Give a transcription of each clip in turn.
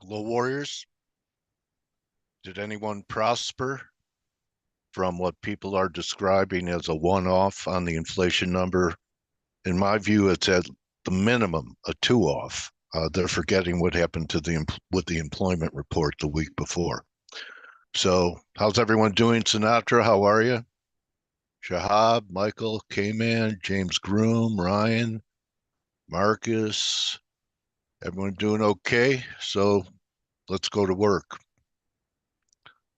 Hello, Warriors. Did anyone prosper from what people are describing as a one-off on the inflation number? In my view, it's at the minimum a two-off. They're forgetting what happened to with the employment report the week before. So, how's everyone doing? Sinatra, how are you? Shahab, Michael, Kman, James Groom, Ryan, Marcus, everyone doing okay? So, let's go to work.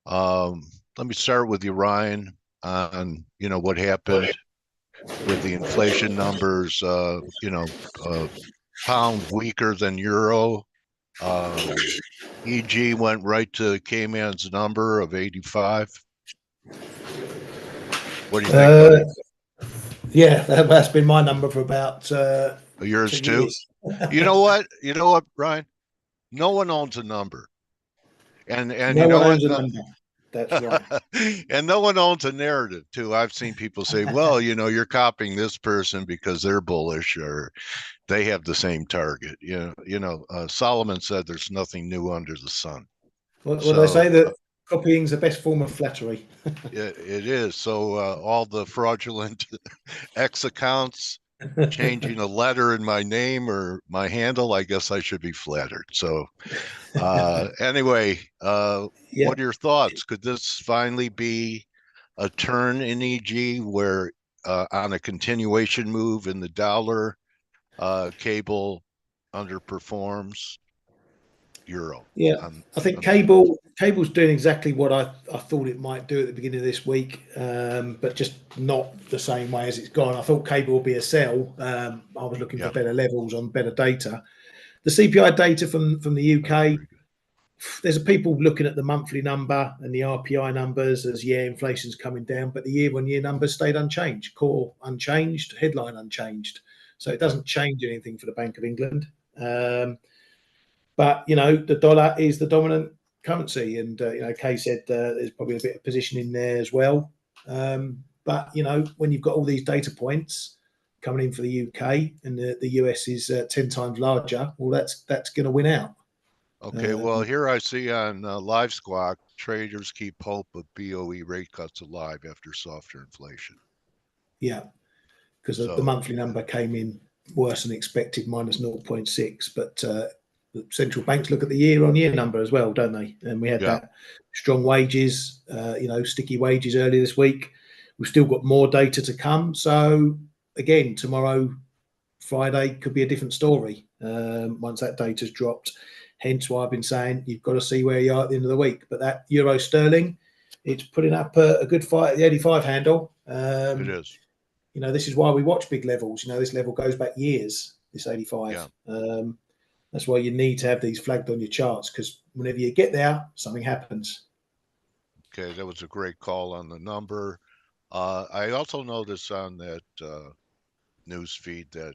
Let me start with you, Ryan, on what happened with the inflation numbers. Pound weaker than euro. EG went right to Kman's number of 85. What do you think, buddy? Yeah, that's been my number for about yours 2 too. years. You know what, Ryan? No one owns a number, and no one owns a number. That's right. And no one owns a narrative too. I've seen people say, well, you're copying this person because they're bullish or they have the same target. Solomon said there's nothing new under the sun. Well, they say that copying is the best form of flattery. It is. So all the fraudulent X accounts changing a letter in my name or my handle, I guess I should be flattered. So anyway, what are your thoughts? Could this finally be a turn in EG where on a continuation move in the dollar, cable underperforms euro? Yeah, I think cable's doing exactly what I thought it might do at the beginning of this week, but just not the same way as it's gone. I thought cable would be a sell. I was looking for better levels on better data. The CPI data from the UK, there's people looking at the monthly number and the RPI numbers as inflation's coming down, but the year-on-year numbers stayed unchanged. Core unchanged, headline unchanged. So it doesn't change anything for the Bank of England. But the dollar is the dominant currency, and Kay said there's probably a bit of positioning there as well. But when you've got all these data points coming in for the UK and the US is 10 times larger, well, that's going to win out. Okay, well, here I see on Live Squawk, traders keep hope of BOE rate cuts alive after softer inflation. Yeah, because the monthly number came in worse than expected, minus 0.6. But the central banks look at the year-on-year number as well, don't they? And we had that strong wages, sticky wages earlier this week. We've still got more data to come. So, again, tomorrow, Friday, could be a different story once that data's dropped. Hence why I've been saying you've got to see where you are at the end of the week. But that euro sterling, it's putting up a good fight at the 85 handle. It is. This is why we watch big levels. This level goes back years, this 85. Yeah. That's why you need to have these flagged on your charts, because whenever you get there, something happens. Okay, that was a great call on the number. I also noticed on that news feed that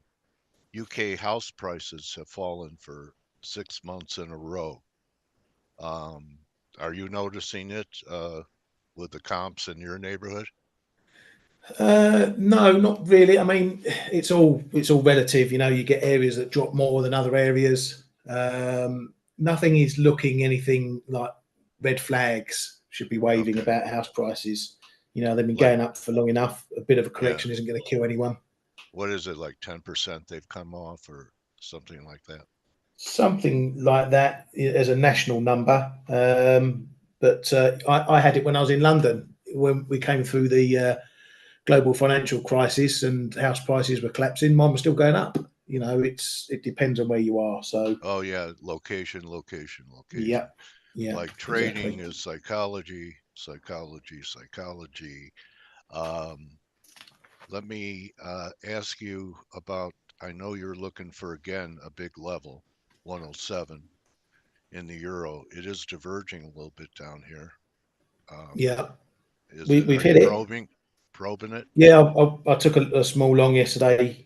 UK house prices have fallen for 6 months in a row. Are you noticing it with the comps in your neighborhood? No, not really. I mean, it's all relative. You get areas that drop more than other areas. Nothing is looking anything like red flags should be waving about house prices. They've been going up for long enough. A bit of a correction isn't going to kill anyone. What is it, like 10% they've come off or something like that? Something like that as a national number. But I had it when I was in London, when we came through the global financial crisis and house prices were collapsing. Mine was still going up. It depends on where you are. So location. Yeah. Like trading is psychology. Let me ask you about, I know you're looking for, again, a big level, 107 in the euro. It is diverging a little bit down here. We've hit it. Probing it? Yeah, I took a small long yesterday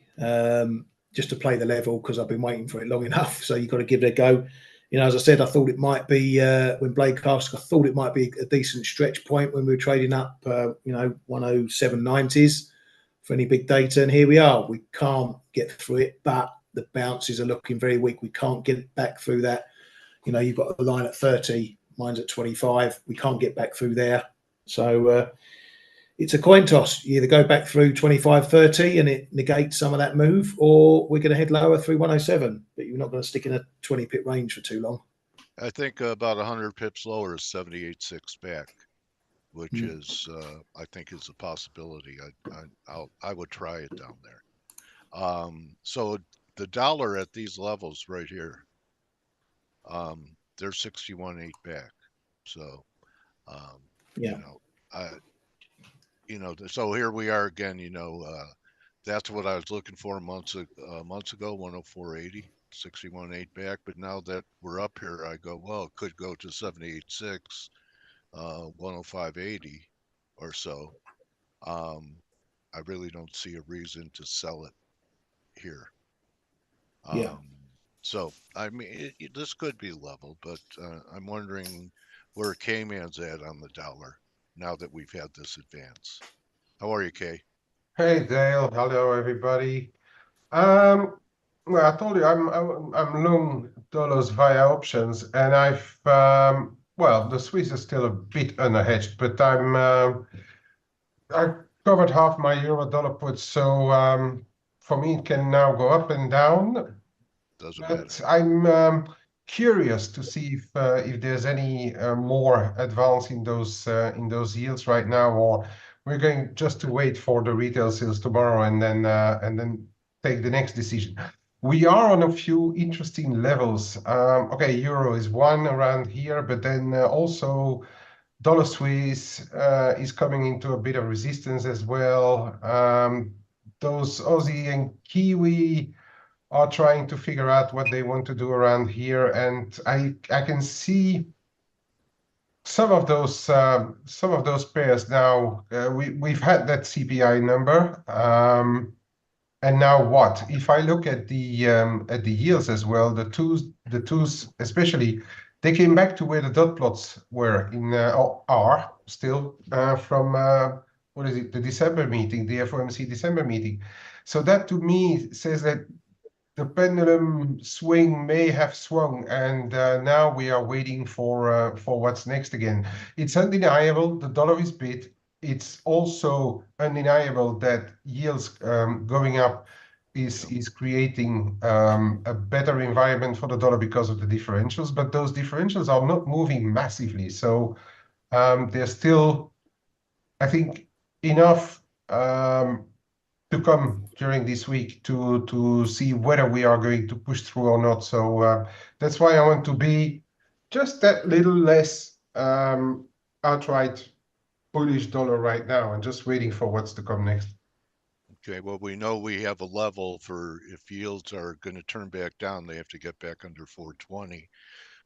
just to play the level, because I've been waiting for it long enough. So you've got to give it a go. As I said, I thought it might be, when Blake asked, I thought it might be a decent stretch point when we were trading up, 107.90s for any big data. And here we are. We can't get through it, but the bounces are looking very weak. We can't get it back through that You know, you've got a line at 30, mine's at 25. We can't get back through there. So it's a coin toss. You either go back through 25, 30 and it negates some of that move, or we're going to head lower through 107. But you're not going to stick in a 20 pip range for too long. I think about 100 pips lower is 78.6 back, which is I think is a possibility. I would try it down there. So the dollar at these levels right here, they're 61.8 back. So you know, so here we are again. That's what I was looking for months ago, 104.80, 61.8 back. But now that we're up here, I go, well, it could go to 78.6, 105.80 or so. I really don't see a reason to sell it here. So, I mean, this could be level, but I'm wondering where Kman's at on the dollar now that we've had this advance. How are you, Kay? Hey Dale, hello everybody. Well, I told you I'm long dollars via options, and well, the Swiss is still a bit underhedged, but I covered half my euro dollar puts, so for me it can now go up and down. Doesn't But matter. I'm curious to see if there's any more advance in those yields right now, or we're going just to wait for the retail sales tomorrow and then take the next decision. We are on a few interesting levels. Okay, euro is one around here, but then also dollar Swiss is coming into a bit of resistance as well. Those Aussie and Kiwi are trying to figure out what they want to do around here, and I can see some of those pairs now. We've had that CPI number, and now what? If I look at the yields as well, the twos especially, they came back to where the dot plots were are still from what is it? The December meeting, the FOMC December meeting. So that to me says that the pendulum swing may have swung, and now we are waiting for what's next again. It's undeniable the dollar is bid. It's also undeniable that yields going up is creating a better environment for the dollar because of the differentials, but those differentials are not moving massively. So there's still, I think, enough to come during this week to see whether we are going to push through or not. So that's why I want to be just that little less outright bullish dollar right now and just waiting for what's to come next. Okay, well, we know we have a level for if yields are going to turn back down, they have to get back under 420.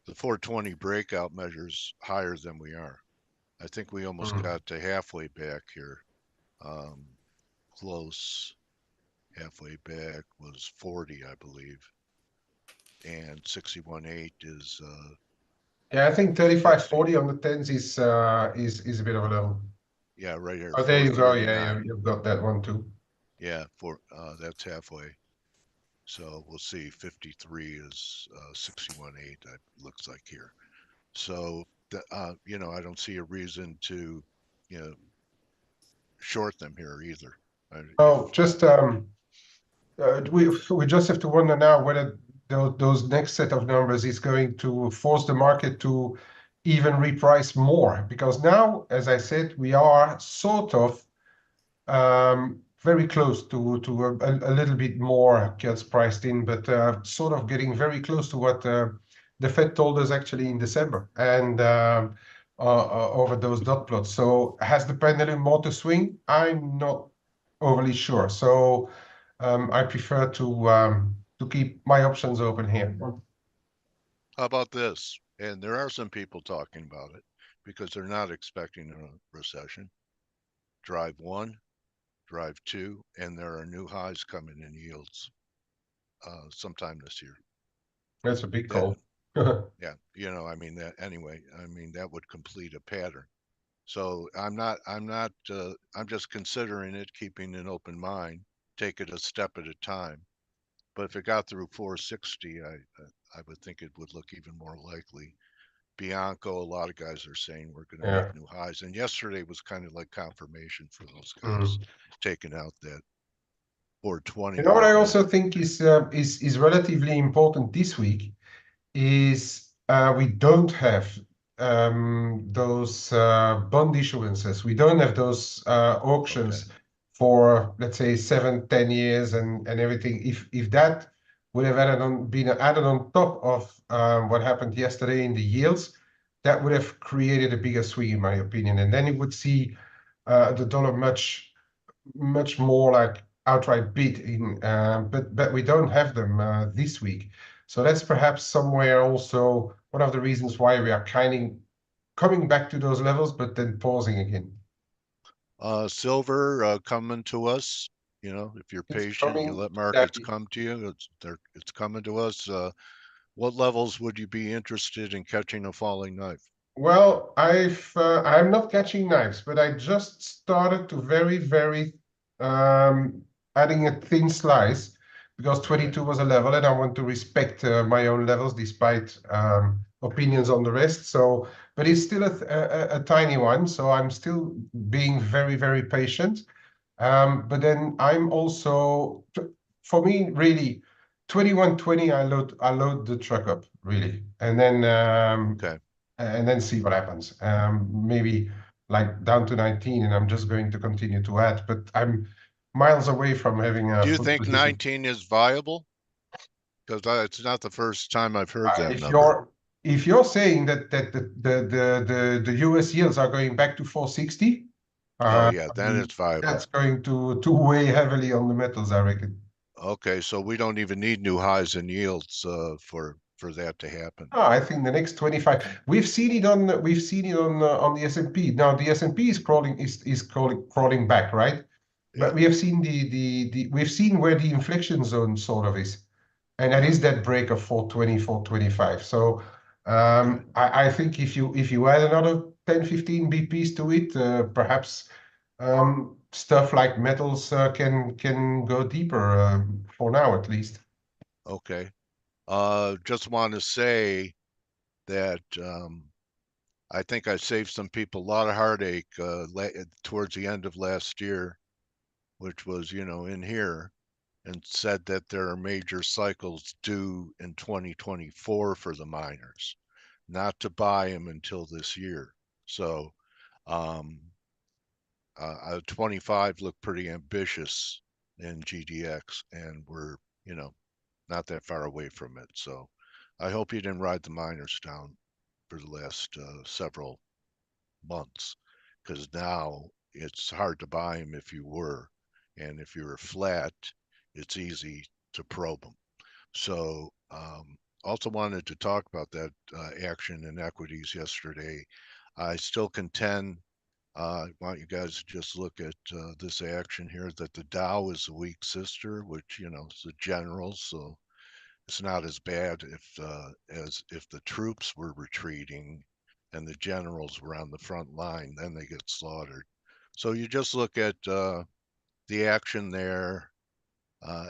The 420 breakout measures higher than we are. I think we almost got to halfway back here. Close. Halfway back was 40, I believe. And 61.8 is yeah, I think 35.40 on the tens is a bit of a level. Yeah, right here. Oh, there you go. Yeah, you've got that one too. Yeah, that's halfway. So we'll see. 53 is 61.8. That looks like here. So I don't see a reason to, short them here either. Oh, just we just have to wonder now whether those next set of numbers is going to force the market to even reprice more, because now, as I said, we are sort of very close to a little bit more cuts priced in, but sort of getting very close to what the Fed told us actually in December and over those dot plots. So has the pendulum more to swing? I'm not overly sure. So I prefer to keep my options open here. How about this? And there are some people talking about it because they're not expecting a recession. Drive 1, drive 2, and there are new highs coming in yields sometime this year. That's a big call. Yeah, I mean that anyway. I mean that would complete a pattern. So I'm just considering it, keeping an open mind, take it a step at a time. But if it got through 460, I would think it would look even more likely. Bianco, a lot of guys are saying we're going to Yeah. make new highs. And yesterday was kind of like confirmation for those Mm. guys, taking out that 420 You know what I level. also think is relatively important this week is we don't have those bond issuances. We don't have those auctions for, let's say, 7, 10 years and everything. If that would have been added on top of what happened yesterday in the yields, that would have created a bigger swing, in my opinion. And then you would see the dollar much more like outright bid in, but we don't have them this week. So that's perhaps somewhere also one of the reasons why we are kind of coming back to those levels, but then pausing again. Silver coming to us. You know, if you're It's patient, you coming, let markets exactly. come to you. It's coming to us. What levels would you be interested in catching a falling knife? Well, I'm not catching knives, but I just started to very adding a thin slice because 22 was a level, and I want to respect my own levels despite opinions on the rest. So, but it's still a tiny one, so I'm still being very patient. But then I'm also, for me, really, 21.20, I load the truck up really, and then Okay. and then see what happens. Maybe like down to 19, and I'm just going to continue to add. But I'm miles away from having a Do you full think position. 19 is viable? Because it's not the first time I've heard that If number. you're saying that the US yields are going back to 460, Oh yeah, then it's viable. that's going to weigh heavily on the metals, I reckon. Okay, so we don't even need new highs in yields for that to happen. Oh, I think the next 25. We've seen it on the S&P. Now the S&P is crawling back, right? Yeah. But we have seen we've seen where the inflection zone sort of is, and that is that break of 420, 425. So Okay. I think if you add another 10, 15 BPs to it, perhaps stuff like metals can go deeper for now at least. Okay. Just want to say that I think I saved some people a lot of heartache towards the end of last year, which was, you know, in here, and said that there are major cycles due in 2024 for the miners, not to buy them until this year. So, 25 looked pretty ambitious in GDX, and we're, you know, not that far away from it. So I hope you didn't ride the miners down for the last several months, because now it's hard to buy them if you were. And if you were flat, it's easy to probe them. So also wanted to talk about that action in equities yesterday. I still contend, I want you guys to just look at this action here, that the Dow is the weak sister, which, you know, is the generals. So it's not as bad as if the troops were retreating and the generals were on the front line, then they get slaughtered. So you just look at the action there.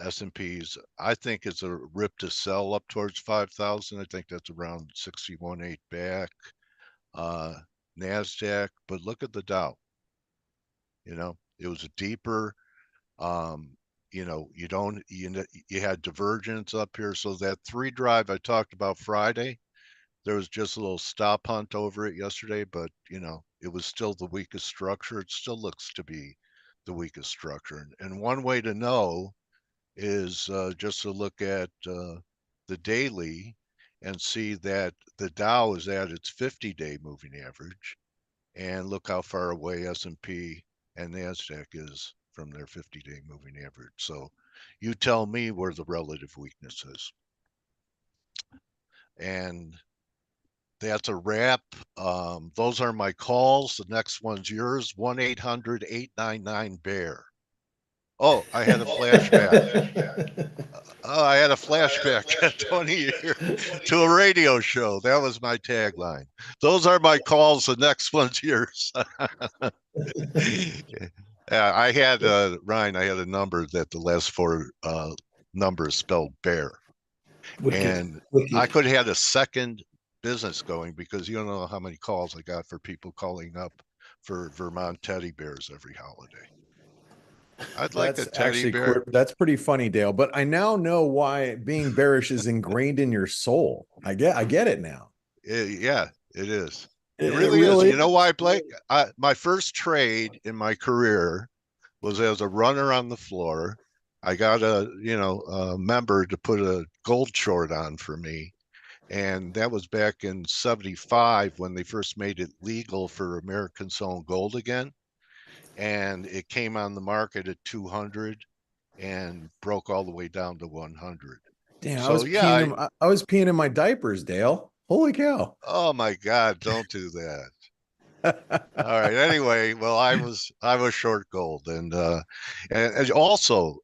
S&Ps, I think it's a rip to sell up towards 5,000. I think that's around 61.8 back. Uh, NASDAQ, but look at the Dow. You know, it was a deeper. Um, you know, you had divergence up here. So that 3 drive I talked about Friday, there was just a little stop hunt over it yesterday, but you know, it was still the weakest structure. It still looks to be the weakest structure. And one way to know is just to look at the daily and see that the Dow is at its 50-day moving average, and look how far away S&P and NASDAQ is from their 50-day moving average. So you tell me where the relative weakness is. And that's a wrap. Those are my calls. The next one's yours, 1-800-899-BEAR. Oh, I had a flashback. Oh, I had a flashback 20 years to a radio show. That was my tagline. Those are my calls. The next one's yours. Yeah, I had Ryan. I had a number that the last 4 numbers spelled bear. And I could have had a second business going because you don't know how many calls I got for people calling up for Vermont teddy bears every holiday. I'd like a teddy bear. That's pretty funny, Dale. But I now know why being bearish is ingrained in your soul. I get it now. Yeah, it is. It really is. You know why, Blake? My first trade in my career was as a runner on the floor. I got a member to put a gold short on for me. And that was back in 75 when they first made it legal for Americans to own gold again. And it came on the market at 200 and broke all the way down to 100. Damn, so, I was peeing in my diapers, Dale. Holy cow. Oh my God, don't do that. All right. Anyway, well, I was short gold, and also,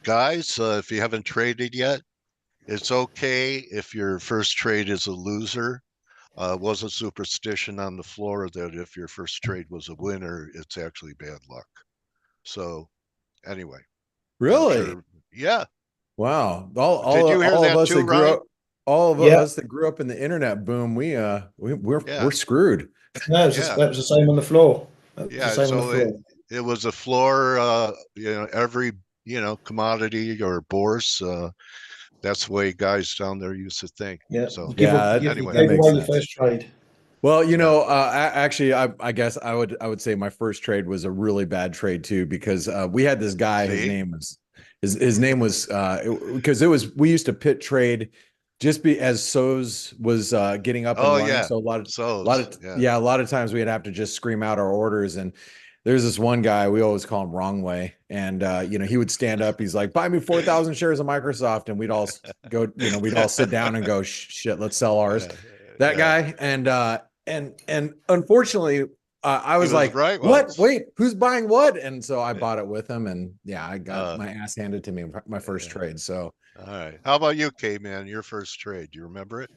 guys, if you haven't traded yet, it's okay if your first trade is a loser. Was a superstition on the floor that if your first trade was a winner, it's actually bad luck. So, anyway. Really? Sure, yeah. Wow. Did you hear that too, Ryan? All of us that grew up in the internet boom, we're screwed. No, that was the same on the floor. It was a floor, every, commodity or bourse. That's the way guys down there used to think. Yeah. So anyway, that makes sense. First trade. Well, actually, I guess I would say my first trade was a really bad trade too, because we had this guy. His name was because we used to pit trade just as SOS was getting up and running. Yeah. So a lot of times we'd have to just scream out our orders. And there's this one guy, we always call him Wrong Way. And, he would stand up. He's like, buy me 4,000 shares of Microsoft. And we'd all go, we'd all sit down and go, shit, let's sell ours. That guy. And unfortunately, I was like, right, what? Wait, who's buying what? And so I bought it with him. And I got my ass handed to me my first trade. So. All right. How about you, Kman? Your first trade? Do you remember it?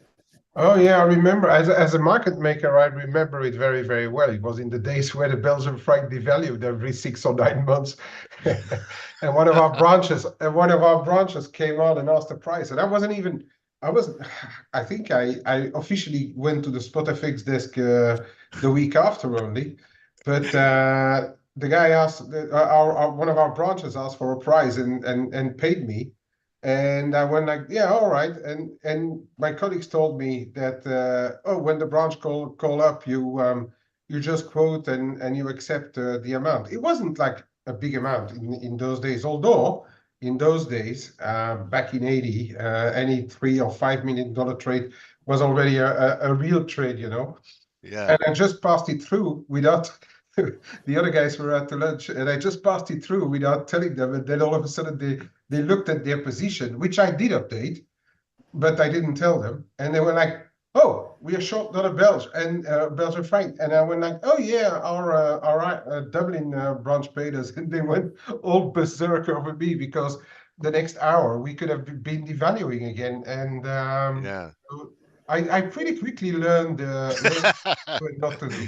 Oh yeah, I remember. As a market maker, I remember it very, very well. It was in the days where the Belgian franc devalued every 6 or 9 months, and one of our branches came on and asked the price, and I think I officially went to the spot FX desk the week after only, but the guy asked one of our branches asked for a price and paid me. And I went like, yeah, all right. And my colleagues told me that, when the branch call up, you just quote and you accept the amount. It wasn't like a big amount in those days, although in those days, back in 80, any $3 or $5 million trade was already a real trade, Yeah. And I just passed it through without... The other guys were at the lunch, and I just passed it through without telling them. And then all of a sudden, they looked at their position, which I did update, but I didn't tell them. And they were like, "Oh, we are short not a Belgian franc." And I went like, "Oh yeah, our Dublin branch paid us," and they went all berserk over me because the next hour we could have been devaluing again. And I pretty quickly learned what not to do.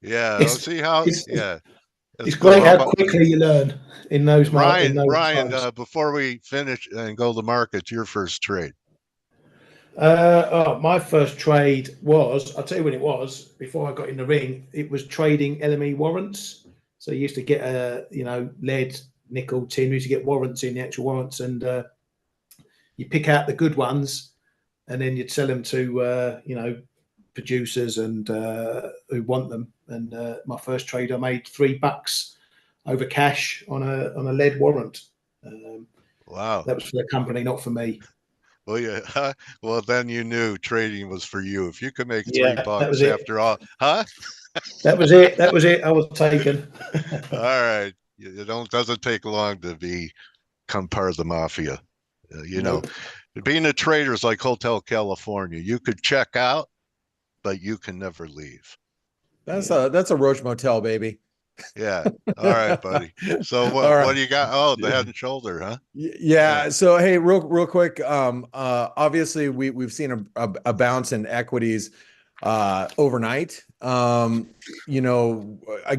Yeah, it's great how quickly you learn in those Ryan, times. Before we finish and go to the markets, your first trade. My first trade was, I'll tell you when it was, before I got in the ring, it was trading LME warrants. So you used to get lead, nickel, tin, you used to get warrants in the actual warrants, and you pick out the good ones and then you'd sell them to producers and who want them. And my first trade, I made $3 over cash on a lead warrant. Wow, that was for the company, not for me. Well, yeah. Well, then you knew trading was for you. If you could make $3 after all, huh? That was it. That was it. I was taken. All right. It doesn't take long to become part of the mafia. Being a trader is like Hotel California. You could check out, but you can never leave. That's a Roach Motel, baby. Yeah. All right, buddy. So what do you got? Oh, the head and shoulder, huh? Yeah. So hey, real quick. Obviously we've seen a bounce in equities overnight. I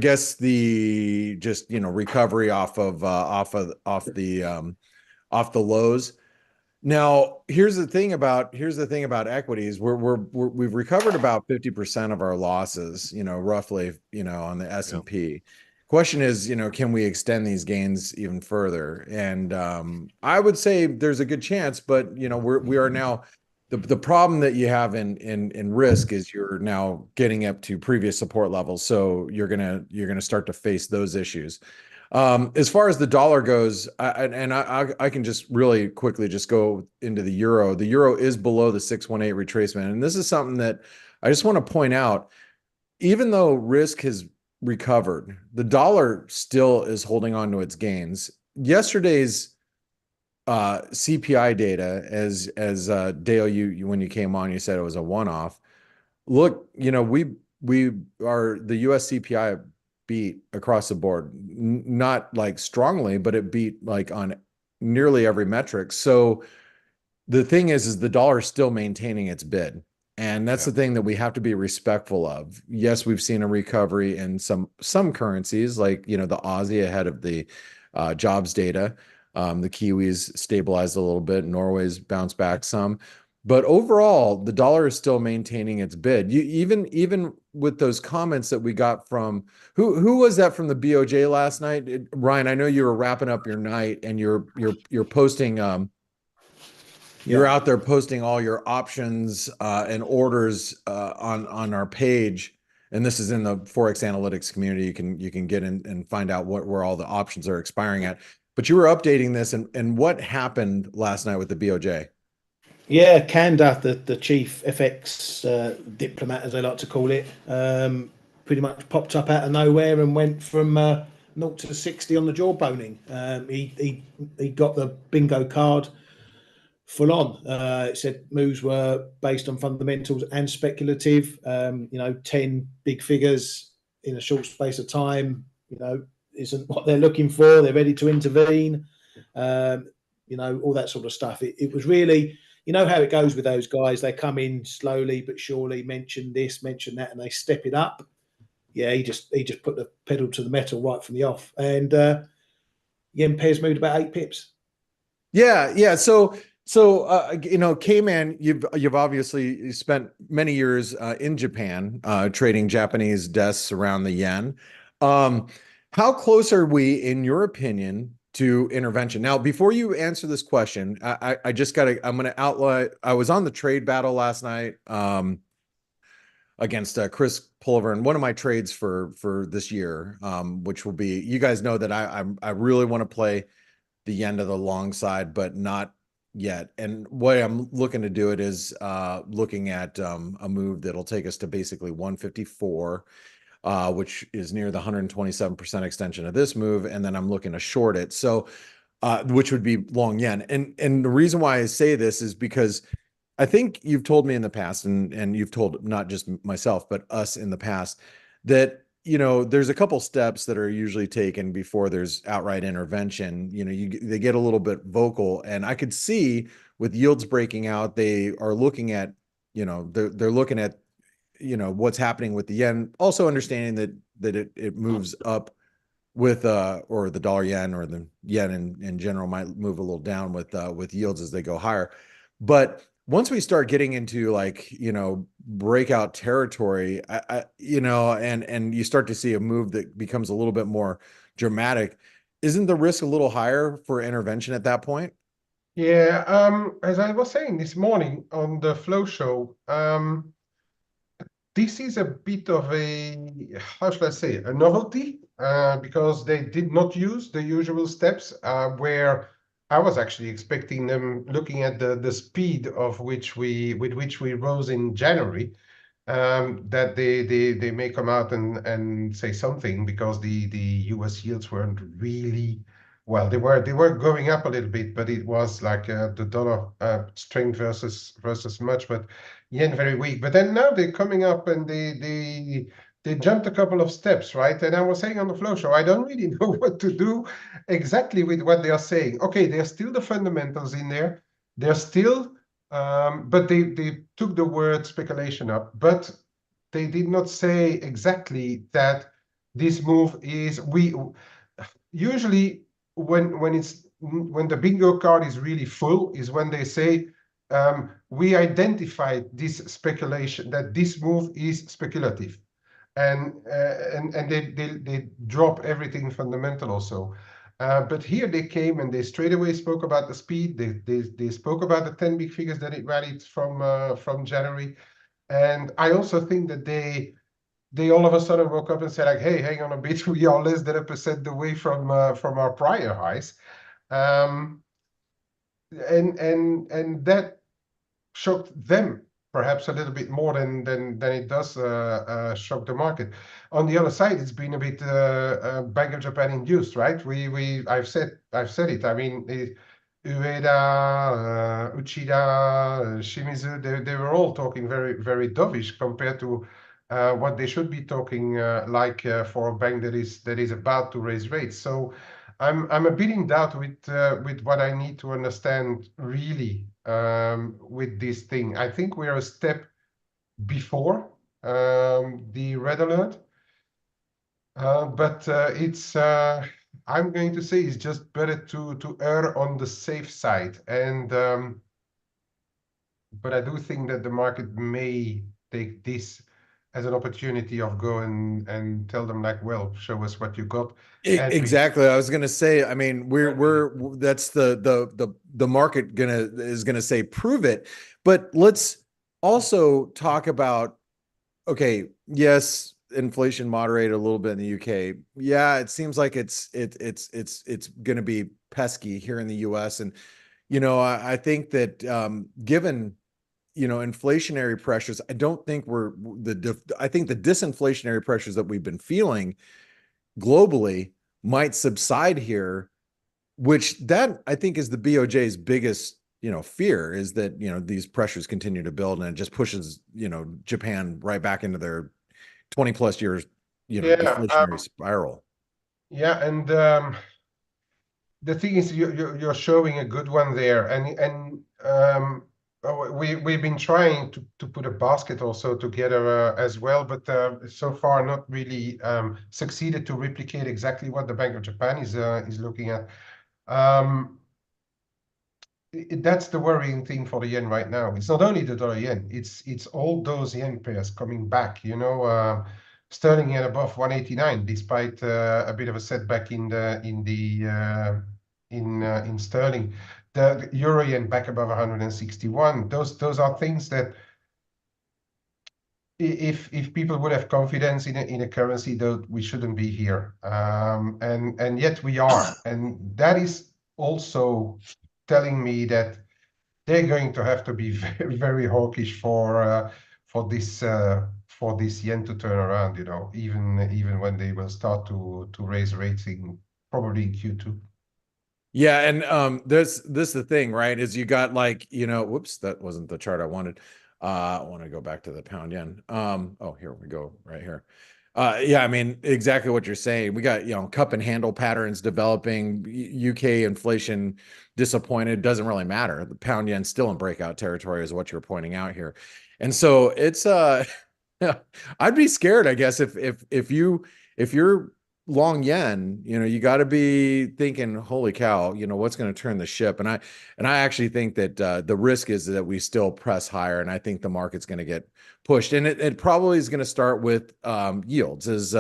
guess the recovery off the lows. Now, here's the thing about equities. We've recovered about 50% of our losses, roughly, on the S&P. Question is, can we extend these gains even further? And I would say there's a good chance, but we are now the problem that you have in risk is you're now getting up to previous support levels. So you're gonna start to face those issues. As far as the dollar goes, I can just really quickly just go into the euro. The euro is below the 618 retracement. And this is something that I just want to point out. Even though risk has recovered, the dollar still is holding on to its gains. Yesterday's CPI data, as Dale, you when you came on, you said it was a one-off. Look, we are the US CPI beat across the board, not like strongly, but it beat like on nearly every metric. So the thing is the dollar is still maintaining its bid. And that's the thing that we have to be respectful of. Yes, we've seen a recovery in some currencies, like, the Aussie ahead of the jobs data. The Kiwis stabilized a little bit. Norway's bounced back some. But overall, the dollar is still maintaining its bid. Even with those comments that we got from who was that from the BOJ last night? Ryan, I know you were wrapping up your night and you're posting. You're out there posting all your options and orders on our page, and this is in the ForexAnalytix community. You can get in and find out where all the options are expiring at. But you were updating this, and what happened last night with the BOJ? Yeah, Kanda, the chief FX diplomat, as they like to call it, pretty much popped up out of nowhere and went from 0 to 60 on the jawboning. He got the bingo card full on. It said moves were based on fundamentals and speculative. 10 big figures in a short space of time, isn't what they're looking for. They're ready to intervene. All that sort of stuff. It was really, how it goes with those guys. They come in slowly but surely, mention this, mention that, and they step it up. Yeah, he just put the pedal to the metal right from the off. And yen pairs moved about 8 pips. Yeah. So Kman, you've obviously spent many years in Japan trading Japanese desks around the yen. How close are we, in your opinion, to intervention? Now, before you answer this question, I'm going to outline. I was on the trade battle last night against Chris Pulliver, and one of my trades for this year, which will be, you guys know that I really want to play the yen to the long side, but not yet. And what I'm looking to do it is looking at a move that'll take us to basically 154. Which is near the 127% extension of this move. And then I'm looking to short it. So, which would be long yen. And the reason why I say this is because I think you've told me in the past, and you've told not just myself, but us in the past, that, there's a couple steps that are usually taken before there's outright intervention. They get a little bit vocal, and I could see with yields breaking out, they are looking at, they're looking at, what's happening with the yen, also understanding that it moves up with or the dollar yen, or the yen in general might move a little down with yields as they go higher. But once we start getting into breakout territory, and you start to see a move that becomes a little bit more dramatic, isn't the risk a little higher for intervention at that point? Yeah, as I was saying this morning on the Flow Show, this is a bit of a, how should I say, a novelty, because they did not use the usual steps, where I was actually expecting them, looking at the speed with which we rose in January, that they may come out and say something, because the US yields weren't really, well, they were going up a little bit, but it was like the dollar strength versus much, but yen very weak. But then now they're coming up and they jumped a couple of steps, right? And I was saying on the Flow Show, I don't really know what to do exactly with what they are saying. Okay, there's still the fundamentals in there. They're still, but they took the word speculation up, but they did not say exactly that this move is, usually when it's when the bingo card is really full is when they say, we identified this speculation, that this move is speculative. And they drop everything fundamental also. But here they came and they straight away spoke about the speed. They spoke about the 10 big figures that it rallied from January. And I also think that they all of a sudden woke up and said, like, hey, hang on a bit, we are less than 1% away from our prior highs. And that shocked them perhaps a little bit more than it does shock the market. On the other side, it's been a bit Bank of Japan induced, right? I've said it. I mean, Ueda, Uchida, Shimizu, they were all talking very, very dovish compared to what they should be talking like for a bank that is about to raise rates. So I'm a bit in doubt with what I need to understand really with this thing. I think we are a step before the red alert, but it's I'm going to say it's just better to err on the safe side. And but I do think that the market may take this as an opportunity of go and tell them, like, well, show us what you got. Exactly. I was going to say, I mean, that's the market is going to say, prove it. But let's also talk about, okay, yes, inflation moderated a little bit in the UK. Yeah, it seems like it's going to be pesky here in the US. And, you know, I think that given, you know, inflationary pressures, I don't think I think the disinflationary pressures that we've been feeling globally might subside here, which that I think is the BOJ's biggest, you know, fear, is that, you know, these pressures continue to build and it just pushes, you know, Japan right back into their 20 plus years, you know, deflationary spiral. Yeah, and the thing is, you're showing a good one there, and we've been trying to put a basket also together as well, but so far not really succeeded to replicate exactly what the Bank of Japan is looking at. That's the worrying thing for the yen right now. It's not only the dollar yen; it's all those yen pairs coming back. You know, sterling at above 189, despite a bit of a setback in sterling. The euro yen back above 161. Those are things that, if people would have confidence in a currency, though, we shouldn't be here, and yet we are, and that is also telling me that they're going to have to be very, very hawkish for this yen to turn around. You know, even when they will start to raise rates probably in Q2. Yeah, and this the thing, right? Is you got, like, you know, whoops, that wasn't the chart I wanted. I want to go back to the pound yen. Oh, here we go, right here. Yeah, I mean, exactly what you're saying. We got, you know, cup and handle patterns developing. UK inflation disappointed. Doesn't really matter. The pound yen still in breakout territory, is what you're pointing out here. And so it's I'd be scared, I guess, if you're long yen, you know, you got to be thinking, holy cow, you know, what's going to turn the ship? And I actually think that the risk is that we still press higher, and I think the market's going to get pushed, and it probably is going to start with yields. As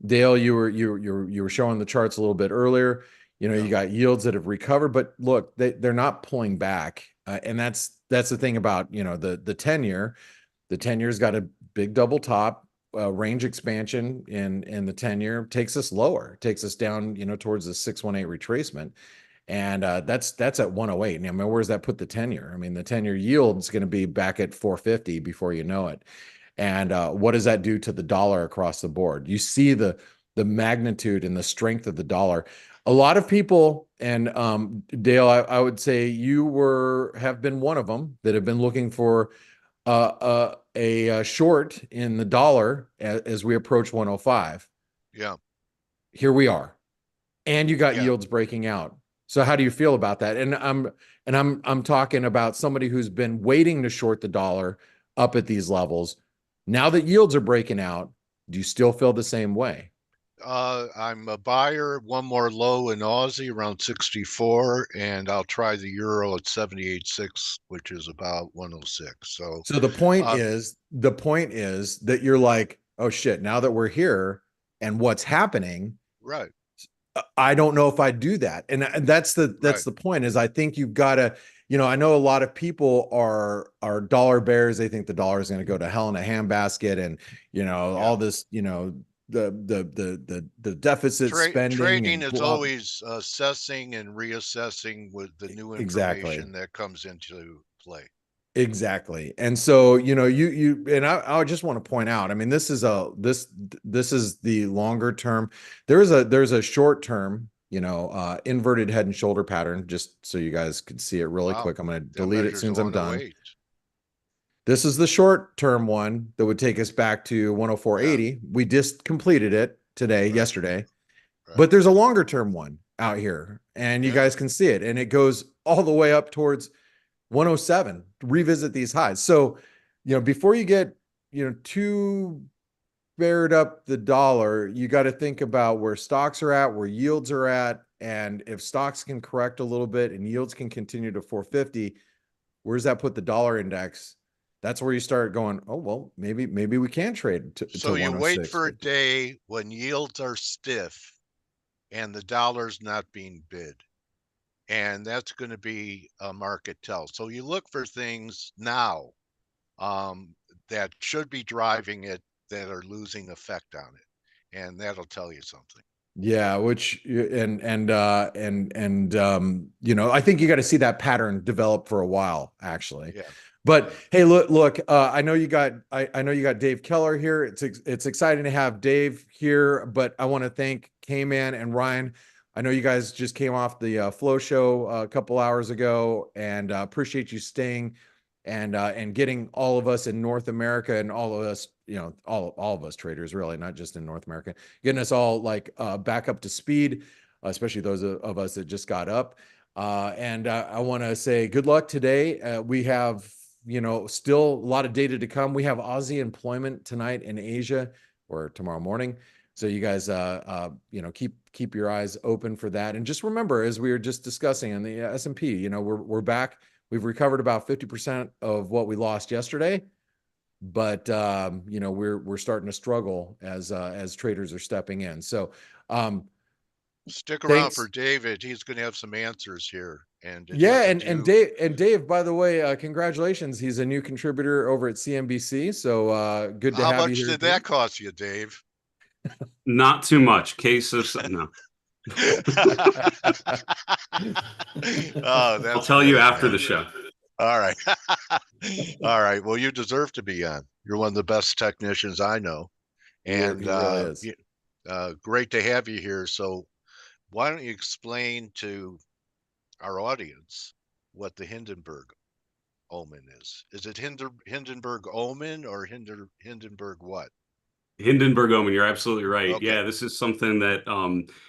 Dale, you were showing the charts a little bit earlier. You know, you got yields that have recovered, but look, they're not pulling back, and that's the thing about, you know, the 10-year. The 10-year's got a big double top. Range expansion in the 10-year takes us lower, takes us down, you know, towards the 618 retracement, and that's at 108. And I mean, where's that put the 10-year? I mean, the 10-year yield is going to be back at 450 before you know it. And what does that do to the dollar across the board? You see the magnitude and the strength of the dollar. A lot of people, and Dale, I would say you have been one of them that have been looking for a short in the dollar as we approach 105. Yeah. Here we are. And you got yields breaking out. So how do you feel about that? And I'm talking about somebody who's been waiting to short the dollar up at these levels. Now that yields are breaking out, do you still feel the same way? I'm a buyer. One more low in Aussie around 64, and I'll try the euro at 78.6, which is about 106. So the point is that you're like, oh shit, now that we're here and what's happening, right. I don't know if I do that. And that's the point is I think you've got to, I know a lot of people are dollar bears. They think the dollar is going to go to hell in a handbasket and, all this, the deficit spending. Trading is always assessing and reassessing with the new information that comes into play. Exactly. And so, you and I just want to point out, I mean, this is the longer term. There's a short term, inverted head and shoulder pattern, just so you guys could see it really quick. I'm going to delete it as soon as I'm done. This is the short term one that would take us back to 104.80. Yeah. We just completed it yesterday, but there's a longer term one out here and you guys can see it. And it goes all the way up towards 107 to revisit these highs. So, before you get, too bared up the dollar, you got to think about where stocks are at, where yields are at. And if stocks can correct a little bit and yields can continue to 450, where's that put the dollar index? That's where you start going, oh, well, maybe we can trade so you wait for a day when yields are stiff and the dollar's not being bid. And that's going to be a market tell. So you look for things now that should be driving it that are losing effect on it, and that'll tell you something. Yeah, which I think you got to see that pattern develop for a while, actually. Yeah. But hey, look, I know you got Dave Keller here. It's exciting to have Dave here, but I want to thank Kman and Ryan. I know you guys just came off the Flow show a couple hours ago, and appreciate you staying and getting all of us in North America and all of us, all of us traders, really, not just in North America, getting us all back up to speed, especially those of us that just got up. And I want to say good luck today. We have, still a lot of data to come. We have Aussie employment tonight in Asia or tomorrow morning. So you guys, keep your eyes open for that. And just remember, as we were just discussing in the S&P, we're back. We've recovered about 50% of what we lost yesterday, but we're starting to struggle as traders are stepping in. So stick around for David. He's going to have some answers here. And Dave, by the way, congratulations. He's a new contributor over at CNBC. So good to have you here. How much did that cost you, Dave? Not too much. Case of no. I'll tell you after the show. All right. All right. Well, you deserve to be on. You're one of the best technicians I know. And he really is. Great to have you here. So why don't you explain to our audience what the Hindenburg omen is? Is it Hindenburg omen or Hindenburg what? Hindenburg omen, you're absolutely right. Okay. Yeah, this is something that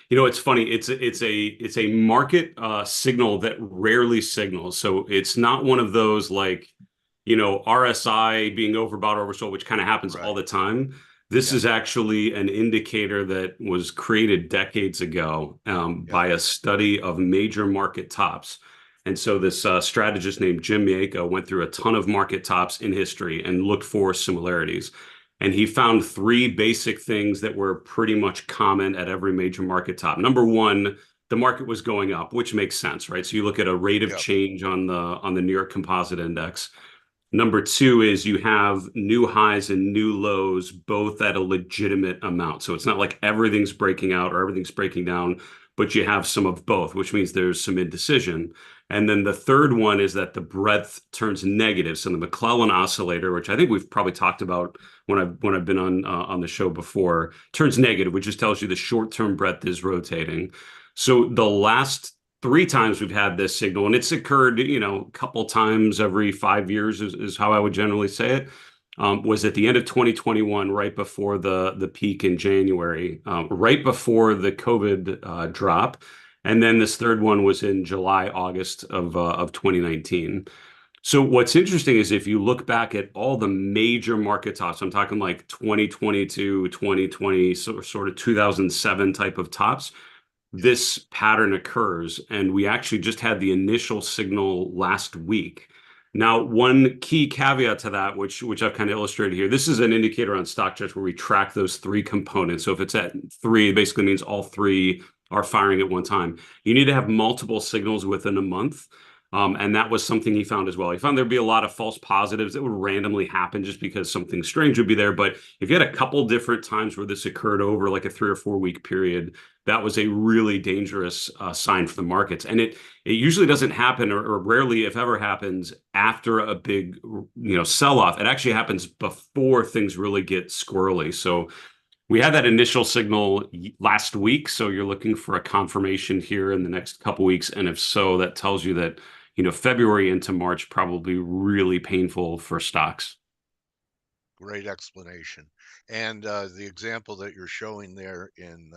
it's funny. It's a market signal that rarely signals. So it's not one of those RSI being overbought or oversold, which kind of happens all the time. This is actually an indicator that was created decades ago by a study of major market tops. And so this strategist named Jim Mieko went through a ton of market tops in history and looked for similarities. And he found three basic things that were pretty much common at every major market top. Number one, the market was going up, which makes sense, right? So you look at a rate of change on the New York Composite Index. Number two is you have new highs and new lows, both at a legitimate amount. So it's not like everything's breaking out or everything's breaking down, but you have some of both, which means there's some indecision. And then the third one is that the breadth turns negative. So the McClellan oscillator, which I think we've probably talked about when I've been on the show before, turns negative, which just tells you the short-term breadth is rotating. So the last 3 times we've had this signal, and it's occurred, a couple times every 5 years is how I would generally say it, was at the end of 2021, right before the peak in January, right before the COVID drop. And then this third one was in July, August of 2019. So what's interesting is if you look back at all the major market tops, I'm talking like 2022, 2020, sort of 2007 type of tops, this pattern occurs. And we actually just had the initial signal last week. Now, one key caveat to that, which I've kind of illustrated here, this is an indicator on stock charts where we track those three components. So if it's at 3, it basically means all 3 are firing at one time. You need to have multiple signals within a month. And that was something he found as well. He found there'd be a lot of false positives that would randomly happen just because something strange would be there. But if you had a couple different times where this occurred over like a 3 or 4 week period, that was a really dangerous sign for the markets. And it usually doesn't happen, or rarely, if ever, happens after a big sell-off. It actually happens before things really get squirrely. So we had that initial signal last week. So you're looking for a confirmation here in the next couple weeks. And if so, that tells you that February into March, probably really painful for stocks. Great explanation. And the example that you're showing there in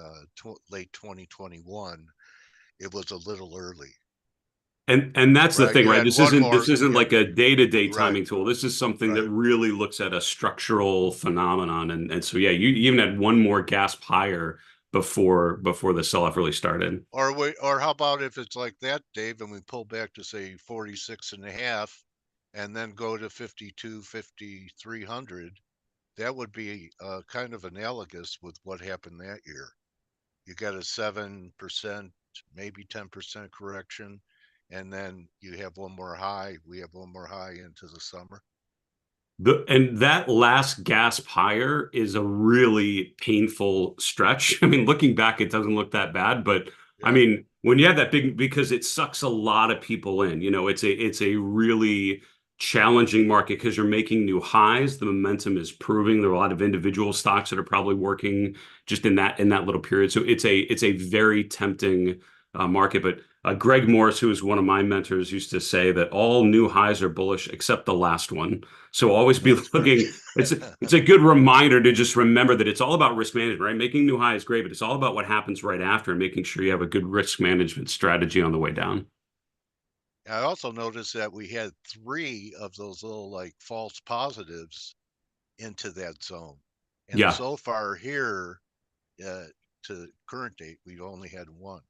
late 2021, it was a little early. And that's the thing, right? This isn't like a day-to-day timing Right. tool. This is something that really looks at a structural phenomenon. And so, yeah, you even had one more gasp higher before the sell-off really started. Or how about if it's like that, Dave, and we pull back to say 46.5 and then go to 52, 5,300, that would be kind of analogous with what happened that year. You got a 7%, maybe 10% correction, and then you have one more high. We have one more high into the summer. And that last gasp higher is a really painful stretch. I mean, looking back, it doesn't look that bad, but I mean, when you have that big, because it sucks a lot of people in, it's a really challenging market because you're making new highs. The momentum is proving. There are a lot of individual stocks that are probably working just in that little period. So it's a very tempting market. But Greg Morris, who is one of my mentors, used to say that all new highs are bullish except the last one. So always be looking. It's a good reminder to just remember that it's all about risk management, right? Making new highs is great, but it's all about what happens right after and making sure you have a good risk management strategy on the way down. I also noticed that we had 3 of those little like false positives into that zone. And so far here to current date, we've only had 1.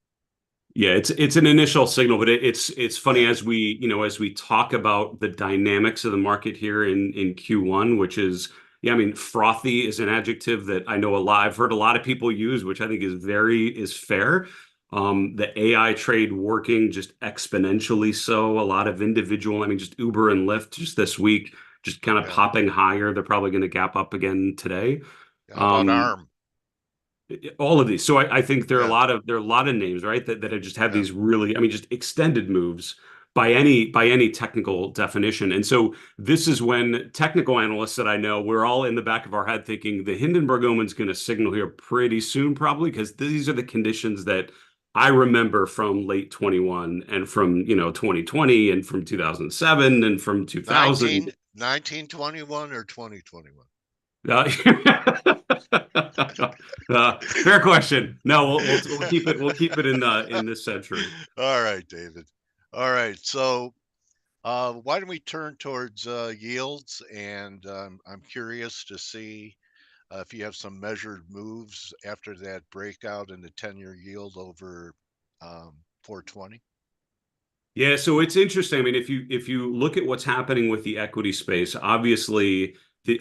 Yeah, it's an initial signal, but it's funny as we talk about the dynamics of the market here in Q1, which is, I mean, frothy is an adjective that I know I've heard a lot of people use, which I think is fair. The AI trade working just exponentially so. A lot of individual, I mean, just Uber and Lyft just this week, just kind of popping higher. They're probably going to gap up again today. How about ARM? All of these. So I think there are a lot of names, right, that have just had these really, I mean, just extended moves by any technical definition. And so this is when technical analysts that I know, we're all in the back of our head thinking the Hindenburg Omen's going to signal here pretty soon, probably, because these are the conditions that I remember from late 21 and from 2020 and from 2007 and from 2000. 1921 or 2021? Fair question. No, we'll keep it in this century. All right, David. All right, so why don't we turn towards yields? And I'm curious to see if you have some measured moves after that breakout in the 10-year yield over 420. Yeah, so it's interesting. I mean, if you look at what's happening with the equity space, obviously.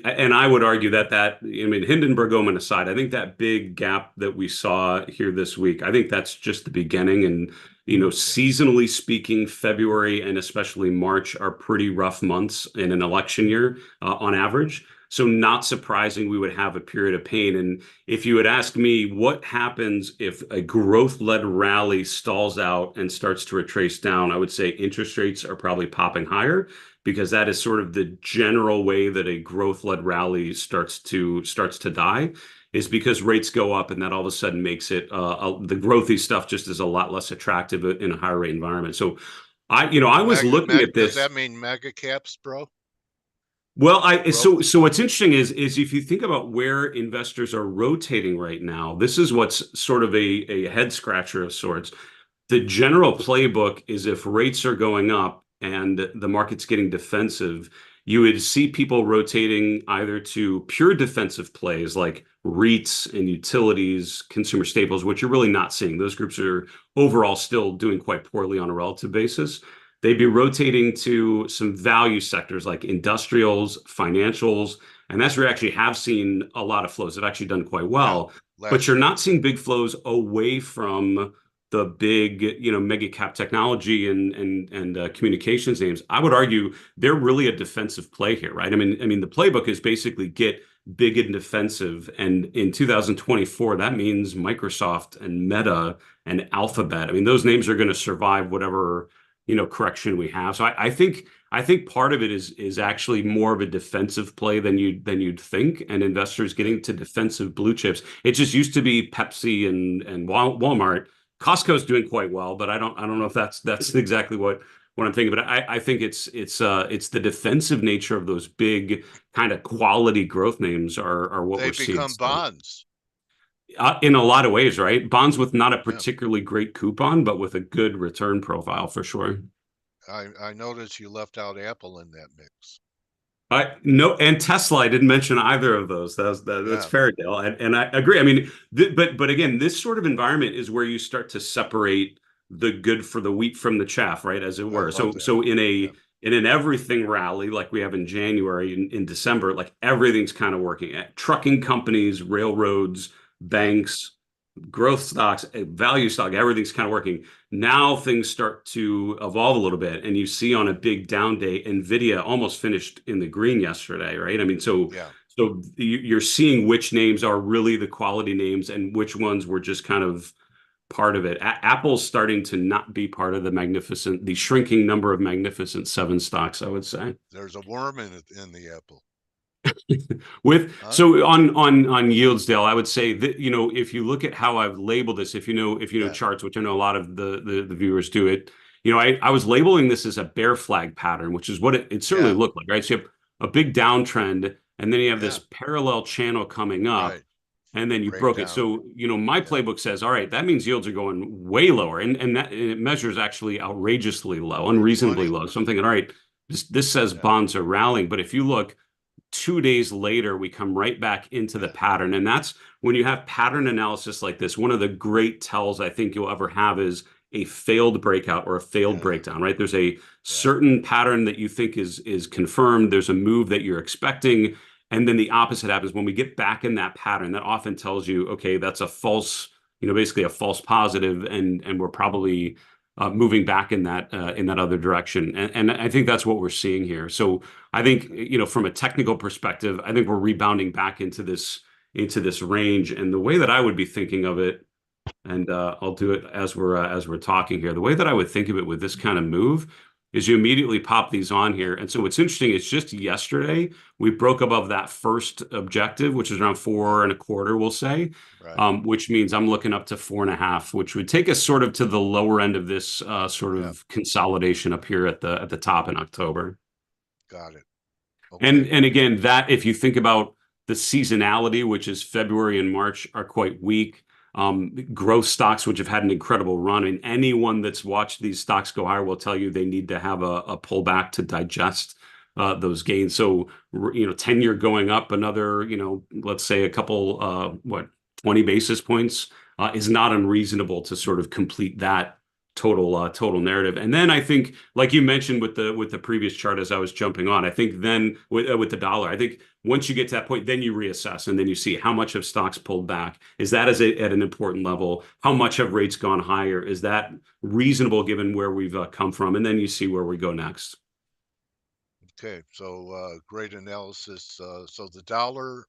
And I would argue that I mean, Hindenburg Omen aside, I think that big gap that we saw here this week, I think that's just the beginning. And, seasonally speaking, February and especially March are pretty rough months in an election year on average. So not surprising we would have a period of pain. And if you had asked me what happens if a growth-led rally stalls out and starts to retrace down, I would say interest rates are probably popping higher, because that is sort of the general way that a growth-led rally starts to die, is because rates go up and that all of a sudden makes it the growthy stuff just is a lot less attractive in a higher rate environment. So I was looking at this. Does that mean mega caps, bro? Well, so what's interesting is if you think about where investors are rotating right now, this is what's sort of a head scratcher of sorts. The general playbook is if rates are going up, and the market's getting defensive, you would see people rotating either to pure defensive plays like REITs and utilities, consumer staples, which you're really not seeing. Those groups are overall still doing quite poorly on a relative basis. They'd be rotating to some value sectors like industrials, financials, and that's where you actually have seen a lot of flows. They've actually done quite well, but you're not seeing big flows away from the big, mega cap technology and communications names. I would argue they're really a defensive play here, right? I mean, the playbook is basically get big and defensive, and in 2024, that means Microsoft and Meta and Alphabet. I mean, those names are going to survive whatever correction we have. So I think part of it is actually more of a defensive play than you'd think, and investors getting to defensive blue chips. It just used to be Pepsi and Walmart. Costco's doing quite well, but I don't know if that's exactly what I'm thinking. But I think it's the defensive nature of those big kind of quality growth names are what we're seeing. They become bonds. In a lot of ways, right? Bonds with not a particularly great coupon, but with a good return profile for sure. I noticed you left out Apple in that mix. No, and Tesla, I didn't mention either of those. That's fair, Dale. And I agree. I mean, but again, this sort of environment is where you start to separate the good for the wheat from the chaff, right? As it were. So in an everything rally like we have in January, in December, like everything's kind of working. Trucking companies, railroads, banks, growth stocks, value stock, everything's kind of working. Now things start to evolve a little bit, and you see on a big down day, Nvidia almost finished in the green yesterday, right? I mean, so you're seeing which names are really the quality names and which ones were just kind of part of it. Apple's starting to not be part of the shrinking number of Magnificent Seven stocks, I would say. There's a worm in the apple. So on yields, Dale, I would say that if you look at how I've labeled this, if you know charts, which I know a lot of the viewers do it, I was labeling this as a bear flag pattern, which is what it certainly looked like, right? So you have a big downtrend, and then you have this parallel channel coming up, and then you broke it. So my playbook says, all right, that means yields are going way lower, and it measures actually outrageously low, unreasonably low. So I'm thinking, all right, this says bonds are rallying, but if you look 2 days later, we come right back into the pattern. And that's when you have pattern analysis like this, one of the great tells I think you'll ever have is a failed breakout or a failed breakdown, right? There's a certain pattern that you think is confirmed. There's a move that you're expecting. And then the opposite happens. When we get back in that pattern, that often tells you, okay, that's a false, basically a false positive. And we're probably moving back in that other direction, and I think that's what we're seeing here. So I think from a technical perspective, I think we're rebounding back into this range. And the way that I would be thinking of it, and I'll do it as we're talking here. The way that I would think of it with this kind of move is you immediately pop these on here. And so what's interesting is just yesterday we broke above that first objective, which is around 4.25, we'll say, which means I'm looking up to 4.5, which would take us sort of to the lower end of this sort of consolidation up here at the top in October. Got it. Okay. And again, that if you think about the seasonality, which is February and March, are quite weak. Growth stocks, which have had an incredible run, and anyone that's watched these stocks go higher will tell you they need to have a pullback to digest those gains. So 10-year going up another, let's say a couple 20 basis points is not unreasonable to sort of complete that total narrative. And then I think, like you mentioned with the previous chart as I was jumping on, I think then with the dollar, I think once you get to that point, then you reassess and then you see how much have stocks pulled back. Is that at an important level? How much have rates gone higher? Is that reasonable given where we've come from? And then you see where we go next. Okay, so great analysis. So the dollar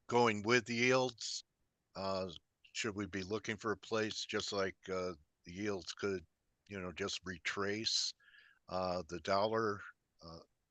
going with the yields, should we be looking for a place just like the yields could, just retrace? The dollar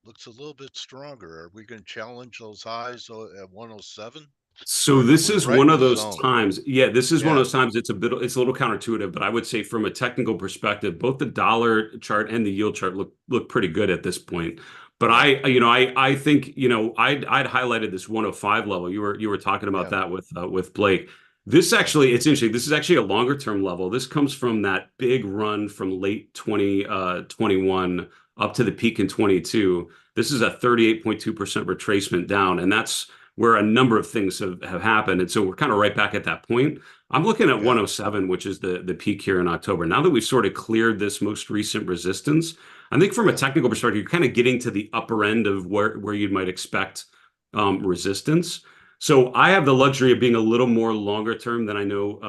looks a little bit stronger. Are we going to challenge those highs at 107? So this is one of those times. Yeah, this is one of those times. It's a little counterintuitive, but I would say from a technical perspective, both the dollar chart and the yield chart look pretty good at this point. But I think I'd highlighted this 105 level. You were talking about that with Blake. This actually, it's interesting. This is actually a longer term level. This comes from that big run from late 2021 up to the peak in 22. This is a 38.2% retracement down, and that's where a number of things have happened. And so we're kind of right back at that point. I'm looking at 107, which is the peak here in October. Now that we've sort of cleared this most recent resistance, I think from a technical perspective, you're kind of getting to the upper end of where you might expect resistance. So I have the luxury of being a little more longer term than I know,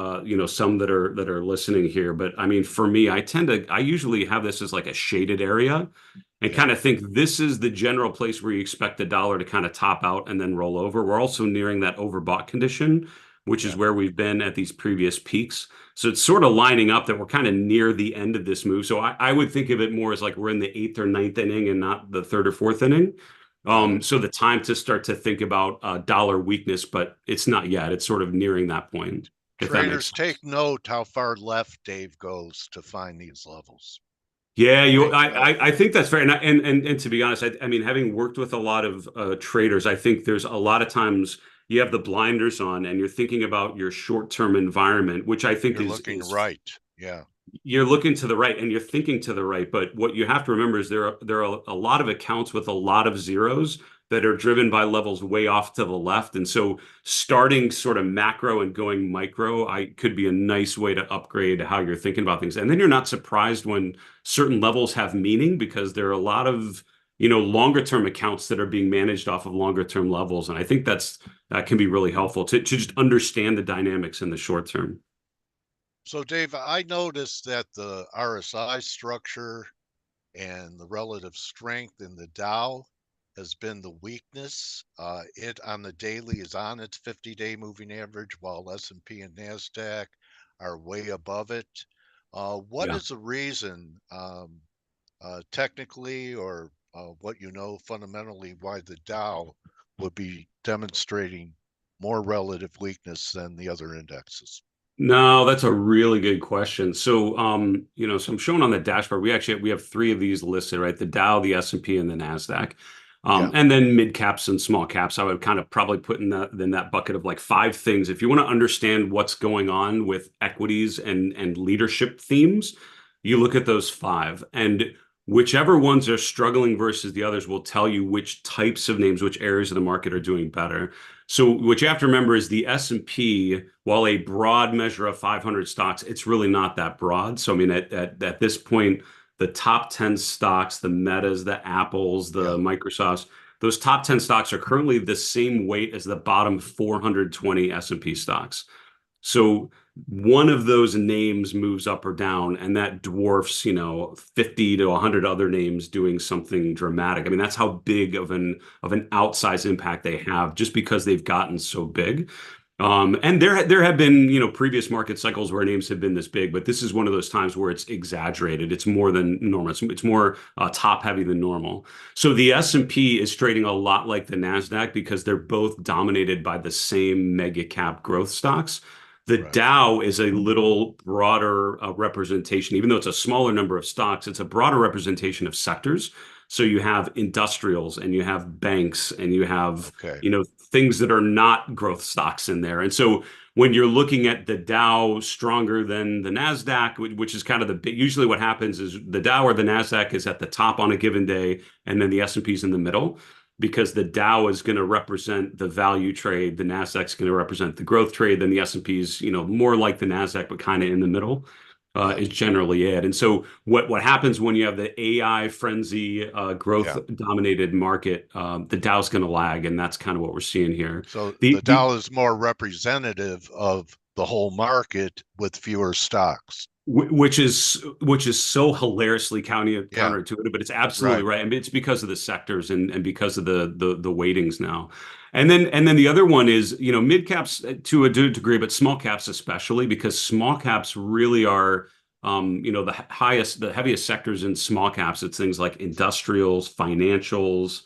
some that are listening here. But I mean, for me, I usually have this as like a shaded area and kind of think this is the general place where you expect the dollar to kind of top out and then roll over. We're also nearing that overbought condition, which is where we've been at these previous peaks. So it's sort of lining up that we're kind of near the end of this move. So I would think of it more as like we're in the 8th or 9th inning and not the 3rd or 4th inning. So the time to start to think about dollar weakness, but it's not yet. It's sort of nearing that point. Traders, take note how far left Dave goes to find these levels. Yeah, I think that's fair. And to be honest, I mean, having worked with a lot of traders, I think there's a lot of times you have the blinders on and you're thinking about your short-term environment, which I think you're looking right. Yeah. You're looking to the right and you're thinking to the right. But what you have to remember is there are a lot of accounts with a lot of zeros that are driven by levels way off to the left. And so starting sort of macro and going micro, could be a nice way to upgrade how you're thinking about things. And then you're not surprised when certain levels have meaning because there are a lot of, longer term accounts that are being managed off of longer term levels. And I think that can be really helpful to just understand the dynamics in the short term. So Dave, I noticed that the RSI structure and the relative strength in the Dow has been the weakness. It on the daily is on its 50-day moving average, while S&P and NASDAQ are way above it. What is the reason, technically or what fundamentally, why the Dow would be demonstrating more relative weakness than the other indexes? No, that's a really good question. So, so I'm showing on the dashboard, we have 3 of these listed, right? The Dow, the S&P, and the NASDAQ. And then mid caps and small caps, I would kind of probably put in that bucket of like 5 things. If you want to understand what's going on with equities and leadership themes, you look at those 5. And whichever ones are struggling versus the others will tell you which types of names, which areas of the market are doing better. So what you have to remember is the S&P, while a broad measure of 500 stocks, it's really not that broad. So I mean, at this point, the top 10 stocks, the Metas, the Apples, the Microsofts, those top 10 stocks are currently the same weight as the bottom 420 S&P stocks. So one of those names moves up or down, and that dwarfs, 50 to 100 other names doing something dramatic. I mean, that's how big of an outsized impact they have just because they've gotten so big. And there have been, previous market cycles where names have been this big, but this is one of those times where it's exaggerated. It's more than normal. It's more top heavy than normal. So the S&P is trading a lot like the NASDAQ because they're both dominated by the same mega cap growth stocks. The Dow is a little broader representation, even though it's a smaller number of stocks, it's a broader representation of sectors. So you have industrials and you have banks and you have, things that are not growth stocks in there. And so when you're looking at the Dow stronger than the NASDAQ, which is kind of usually what happens is the Dow or the NASDAQ is at the top on a given day, and then the S&P is in the middle. Because the Dow is going to represent the value trade, the NASDAQ's going to represent the growth trade, then the S&P's, more like the NASDAQ, but kind of in the middle is generally it. And so what happens when you have the AI frenzy growth dominated market, the Dow's going to lag, and that's kind of what we're seeing here. So the Dow is more representative of the whole market with fewer stocks. Which is so hilariously counterintuitive, but it's absolutely right. I mean, it's because of the sectors and because of the weightings now. And then the other one is, mid caps to a degree, but small caps especially, because small caps really are, the heaviest sectors in small caps. It's things like industrials, financials,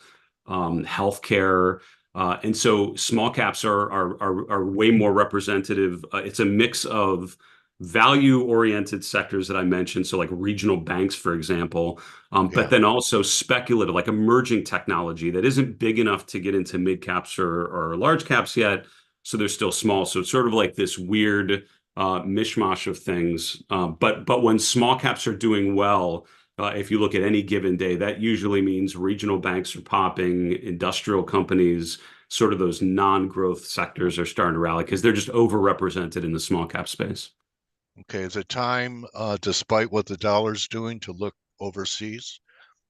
healthcare. And so small caps are way more representative. It's a mix of value-oriented sectors that I mentioned, so like regional banks, for example, but then also speculative, like emerging technology that isn't big enough to get into mid caps or large caps yet. so they're still small. So it's sort of like this weird mishmash of things. But when small caps are doing well, if you look at any given day, that usually means regional banks are popping, industrial companies, sort of those non-growth sectors are starting to rally because they're just overrepresented in the small cap space. Okay, is it time, despite what the dollar's doing, to look overseas?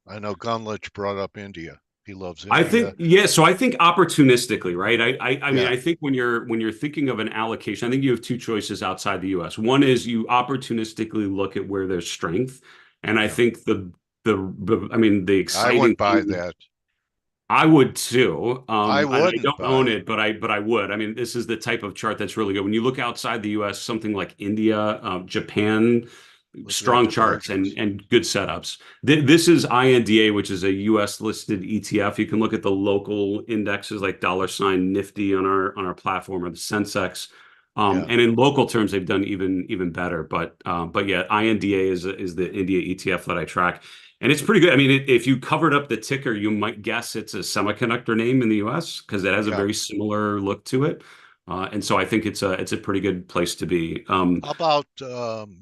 I know Gunlich brought up India. He loves India. I think, yeah. So I think opportunistically, right? I mean, I think when you're thinking of an allocation, I think you have two choices outside the U.S. One is you opportunistically look at where there's strength, and I think the exciting. I would buy that. I would too. I wouldn't don't own it, but I would. I mean, this is the type of chart that's really good. When you look outside the U.S., something like India, Japan, strong charts and good setups. This is INDA, which is a U.S. listed ETF. You can look at the local indexes like $Nifty on our platform, or the Sensex. And in local terms, they've done even better. But yeah, INDA is the India ETF that I track. And it's pretty good. I mean, if you covered up the ticker, you might guess it's a semiconductor name in the U.S. because it has a very similar look to it. And so I think it's a pretty good place to be. How about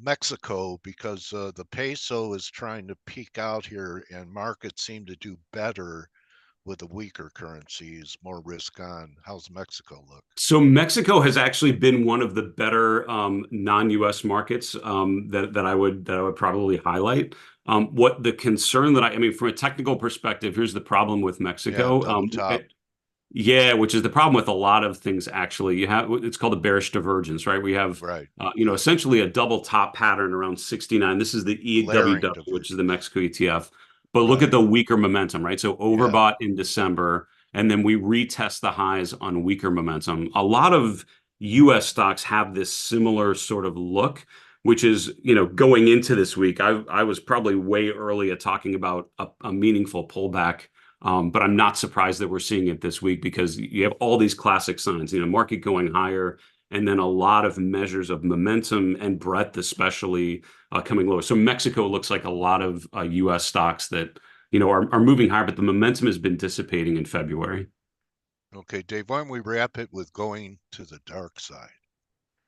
Mexico? Because the peso is trying to peak out here, and markets seem to do better with the weaker currencies, more risk on. How's Mexico look? So Mexico has actually been one of the better non-U.S. markets that I would probably highlight. What the concern that I mean, from a technical perspective, here's the problem with Mexico. Which is the problem with a lot of things, actually. It's called a bearish divergence, right? We have, essentially a double top pattern around 69. This is the EWW, which is the Mexico ETF. But look at the weaker momentum, right? So overbought in December, and then we retest the highs on weaker momentum. A lot of U.S. stocks have this similar sort of look, which is, going into this week, I was probably way early at talking about a meaningful pullback. But I'm not surprised that we're seeing it this week because you have all these classic signs, market going higher, and then a lot of measures of momentum and breadth, especially coming lower. So Mexico looks like a lot of U.S. stocks that, are moving higher, but the momentum has been dissipating in February. Okay, Dave, why don't we wrap it with going to the dark side?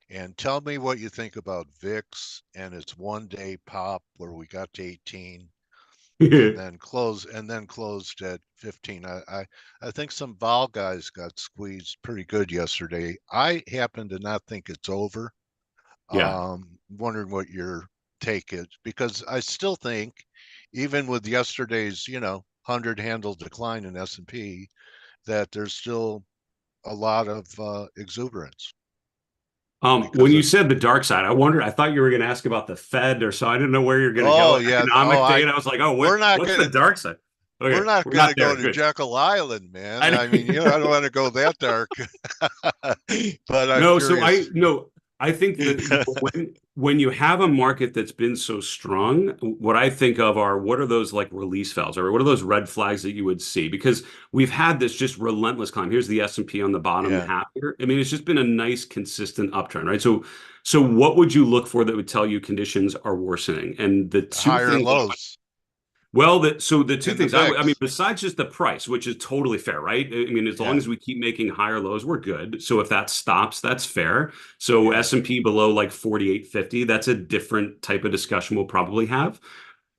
And tell me what you think about VIX and its one-day pop where we got to 18. and then closed at 15. I think some vol guys got squeezed pretty good yesterday. I happen to not think it's over. Wondering what your take is, because I still think even with yesterday's 100 handle decline in S&P, that there's still a lot of exuberance. When you said the dark side, I thought you were going to ask about the Fed or so. I didn't know where you're going to go. Economic data. I was like, what's the dark side? Okay, we're not going to go to Jekyll Island, man. I mean, I don't want to go that dark. But I think that when you have a market that's been so strong, what I think of are, what are those like release valves, or what are those red flags that you would see? Because we've had this just relentless climb. Here's the S&P on the bottom half here. I mean, it's just been a nice, consistent uptrend, right? So what would you look for that would tell you conditions are worsening? And the two higher things lows. Well, the two things, I mean, besides just the price, which is totally fair, right? I mean, as long as we keep making higher lows, we're good. So if that stops, that's fair. So S&P below like 4850, that's a different type of discussion we'll probably have.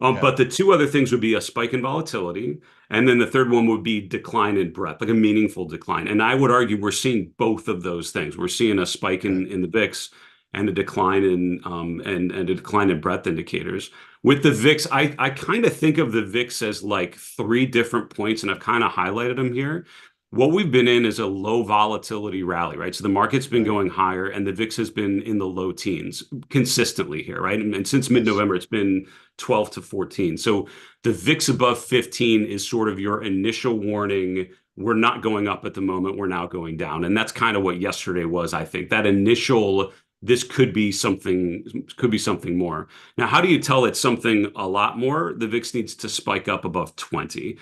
But the two other things would be a spike in volatility. And then the third one would be decline in breadth, like a meaningful decline. And I would argue we're seeing both of those things. We're seeing a spike in the VIX and a decline in and a decline in breadth indicators. With the VIX, I kind of think of the VIX as like three different points, and I've kind of highlighted them here. What we've been in is a low volatility rally, right? So the market's been going higher, and the VIX has been in the low teens consistently here, right? And since mid-November, it's been 12 to 14. So the VIX above 15 is sort of your initial warning. We're not going up at the moment. We're now going down. And that's kind of what yesterday was, I think. That initial, this could be something more. Now, how do you tell it's something a lot more? The VIX needs to spike up above 20.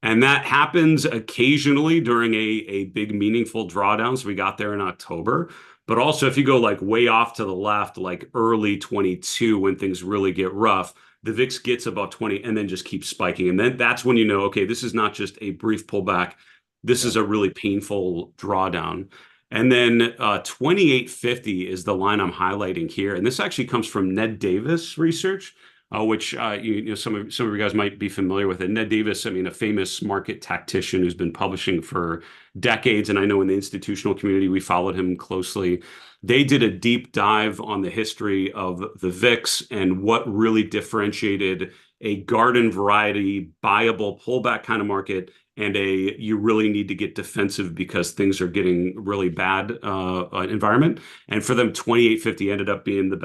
And that happens occasionally during a big meaningful drawdown. So we got there in October. But also if you go like way off to the left, like early 22, when things really get rough, the VIX gets above 20 and then just keeps spiking. And then that's when you know, okay, this is not just a brief pullback. This is a really painful drawdown. And then 2850 is the line I'm highlighting here. And this actually comes from Ned Davis research, which some of you guys might be familiar with it. Ned Davis, I mean, a famous market tactician who's been publishing for decades. And I know in the institutional community, we followed him closely. They did a deep dive on the history of the VIX and what really differentiated a garden variety, buyable pullback kind of market and you really need to get defensive because things are getting really bad environment. And for them, 2850 ended up being the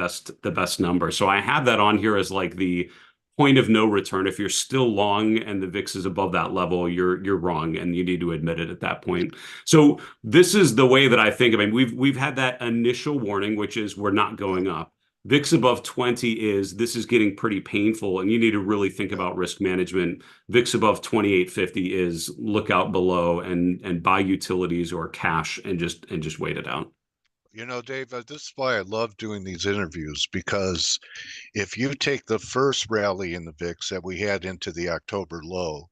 best number. So I have that on here as like the point of no return. If you're still long and the VIX is above that level, you're wrong, and you need to admit it at that point. So this is the way that I think. I mean, we've had that initial warning, which is we're not going up. VIX above 20 this is getting pretty painful, and you need to really think about risk management. VIX above 2850 is look out below and buy utilities or cash and just wait it out. You know, Dave, this is why I love doing these interviews, because if you take the first rally in the VIX that we had into the October low,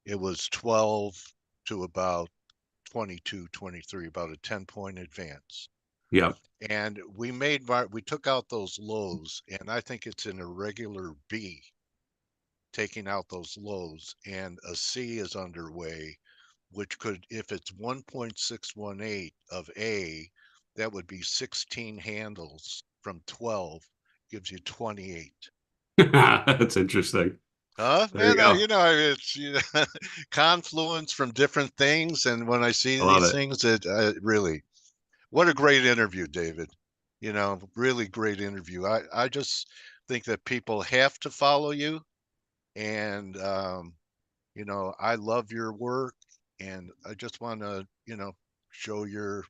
it was 12 to about 22, 23, about a 10-point advance. Yeah. And we took out those lows, and I think it's an irregular B taking out those lows, and a C is underway, which could, if it's 1.618 of A, that would be 16 handles from 12, gives you 28. That's interesting. Man, it's confluence from different things, and when I see these things, it really, what a great interview, David. Really great interview. I just think that people have to follow you, and I love your work, and I just want to show your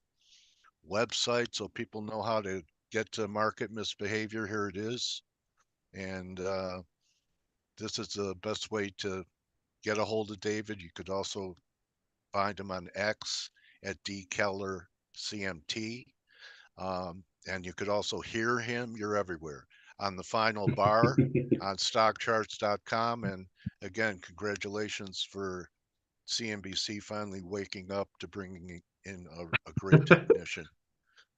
website so people know how to get to market misbehavior. Here it is, and this is the best way to get a hold of David. You could also find him on X at dkellercmt. And you could also hear him. You're everywhere on the final bar on stockcharts.com. And again, congratulations for CNBC finally waking up to bringing in a great technician.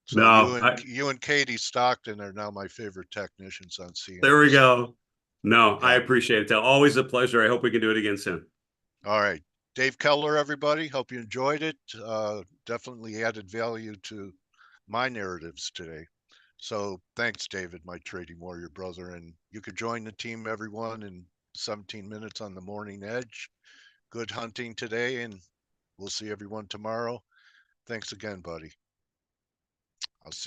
So you and Katie Stockton are now my favorite technicians on CNBC. There we go. No, yeah. I appreciate it. Always a pleasure. I hope we can do it again soon. All right. Dave Keller, everybody. Hope you enjoyed it. Definitely added value to my narratives today. So thanks, David, my trading warrior brother. And you could join the team, everyone, in 17 minutes on the morning edge. Good hunting today, and we'll see everyone tomorrow. Thanks again, buddy.